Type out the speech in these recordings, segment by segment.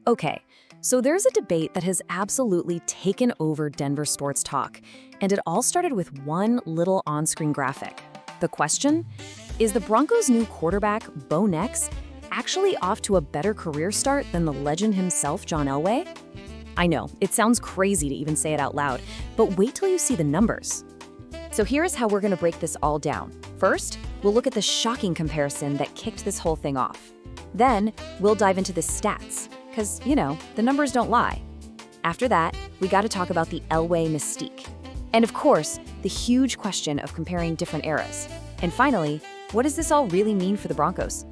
Okay, so there's a debate that has absolutely taken over Denver sports talk, and it all started with one little on-screen graphic. The question? Is the Broncos' new quarterback, Bo Nix, actually off to a better career start than the legend himself, John Elway? I know, it sounds crazy to even say it out loud, but wait till you see the numbers. So here's how we're gonna break this all down. First, we'll look at the shocking comparison that kicked this whole thing off. Then, we'll dive into the stats, because, the numbers don't lie. After that, we gotta talk about the Elway mystique. And of course, the huge question of comparing different eras. And finally, what does this all really mean for the Broncos?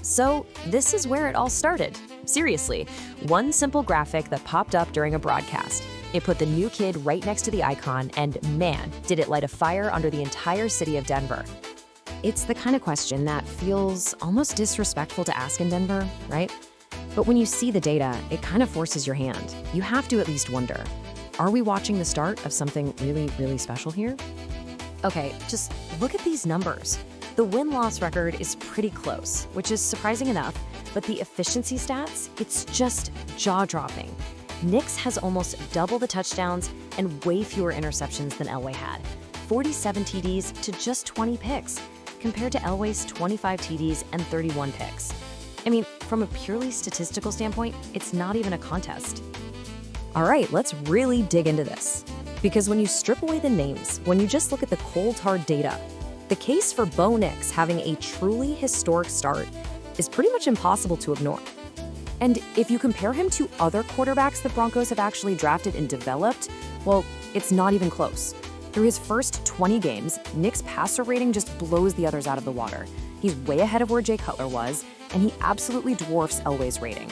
So, this is where it all started. Seriously, one simple graphic that popped up during a broadcast. It put the new kid right next to the icon, and man, did it light a fire under the entire city of Denver. It's the kind of question that feels almost disrespectful to ask in Denver, right? But when you see the data, it kind of forces your hand. You have to at least wonder, are we watching the start of something really, really special here? Okay, just look at these numbers. The win-loss record is pretty close, which is surprising enough, but the efficiency stats, it's just jaw-dropping. Nix has almost double the touchdowns and way fewer interceptions than Elway had. 47 TDs to just 20 picks, compared to Elway's 25 TDs and 31 picks. I mean, from a purely statistical standpoint, it's not even a contest. All right, let's really dig into this. Because when you strip away the names, when you just look at the cold, hard data, the case for Bo Nix having a truly historic start is pretty much impossible to ignore. And if you compare him to other quarterbacks the Broncos have actually drafted and developed, well, it's not even close. Through his first 20 games, Nick's passer rating just blows the others out of the water. He's way ahead of where Jay Cutler was, and he absolutely dwarfs Elway's rating.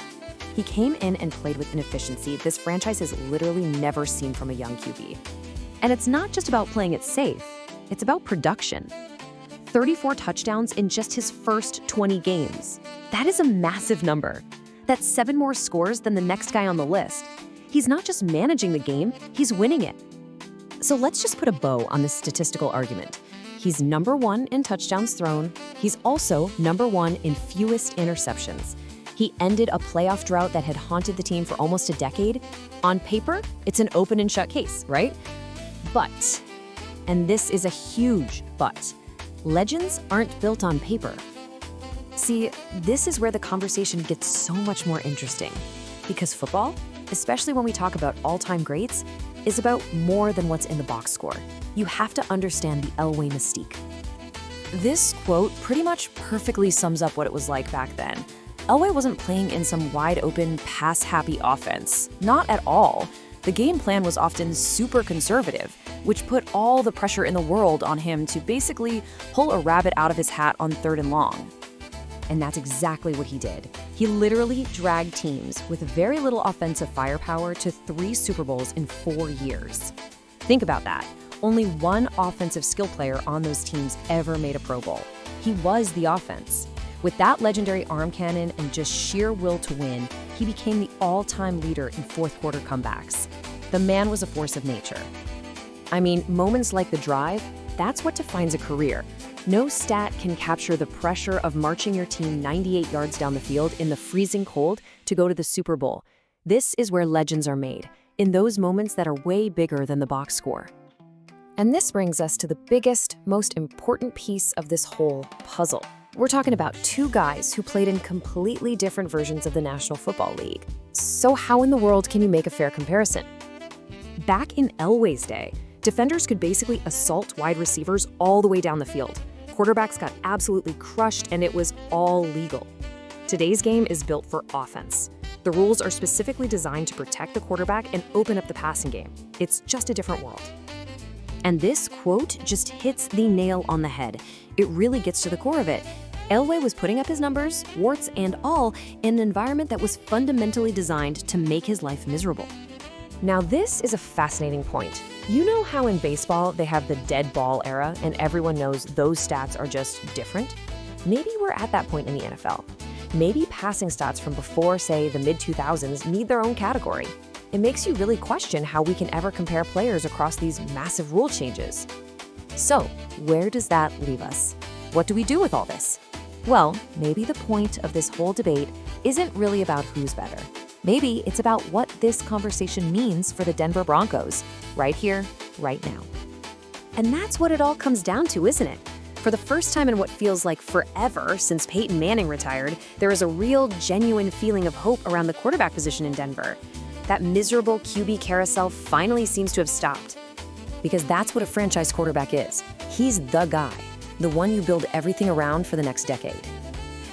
He came in and played with an efficiency this franchise has literally never seen from a young QB. And it's not just about playing it safe, it's about production. 34 touchdowns in just his first 20 games. That is a massive number. That's 7 more scores than the next guy on the list. He's not just managing the game, he's winning it. So let's just put a bow on this statistical argument. He's number 1 in touchdowns thrown. He's also number 1 in fewest interceptions. He ended a playoff drought that had haunted the team for almost a decade. On paper, it's an open and shut case, right? But, and this is a huge but, legends aren't built on paper. See, this is where the conversation gets so much more interesting. Because football, especially when we talk about all-time greats, is about more than what's in the box score. You have to understand the Elway mystique. This quote pretty much perfectly sums up what it was like back then. Elway wasn't playing in some wide-open, pass-happy offense. Not at all. The game plan was often super conservative, which put all the pressure in the world on him to basically pull a rabbit out of his hat on 3rd and long. And that's exactly what he did. He literally dragged teams with very little offensive firepower to 3 Super Bowls in 4 years. Think about that. Only one offensive skill player on those teams ever made a Pro Bowl. He was the offense. With that legendary arm cannon and just sheer will to win, he became the all-time leader in fourth quarter comebacks. The man was a force of nature. I mean, moments like the drive, that's what defines a career. No stat can capture the pressure of marching your team 98 yards down the field in the freezing cold to go to the Super Bowl. This is where legends are made, in those moments that are way bigger than the box score. And this brings us to the biggest, most important piece of this whole puzzle. We're talking about 2 guys who played in completely different versions of the National Football League. So how in the world can you make a fair comparison? Back in Elway's day, defenders could basically assault wide receivers all the way down the field. Quarterbacks got absolutely crushed, and it was all legal. Today's game is built for offense. The rules are specifically designed to protect the quarterback and open up the passing game. It's just a different world. And this quote just hits the nail on the head. It really gets to the core of it. Elway was putting up his numbers, warts and all, in an environment that was fundamentally designed to make his life miserable. Now this is a fascinating point. You know how in baseball they have the dead ball era and everyone knows those stats are just different? Maybe we're at that point in the NFL. Maybe passing stats from before, say, the mid-2000s need their own category. It makes you really question how we can ever compare players across these massive rule changes. So, where does that leave us? What do we do with all this? Well, maybe the point of this whole debate isn't really about who's better. Maybe it's about what this conversation means for the Denver Broncos, right here, right now. And that's what it all comes down to, isn't it? For the first time in what feels like forever since Peyton Manning retired, there is a real, genuine feeling of hope around the quarterback position in Denver. That miserable QB carousel finally seems to have stopped. Because that's what a franchise quarterback is. He's the guy, the one you build everything around for the next decade.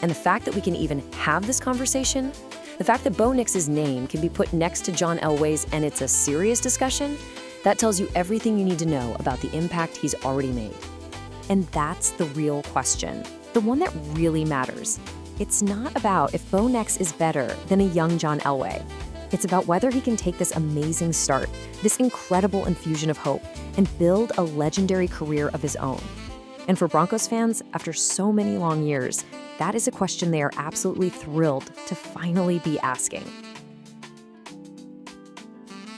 And the fact that we can even have this conversation, the fact that Bo Nix's name can be put next to John Elway's and it's a serious discussion, that tells you everything you need to know about the impact he's already made. And that's the real question, the one that really matters. It's not about if Bo Nix is better than a young John Elway. It's about whether he can take this amazing start, this incredible infusion of hope, and build a legendary career of his own. And for Broncos fans, after so many long years, that is a question they are absolutely thrilled to finally be asking.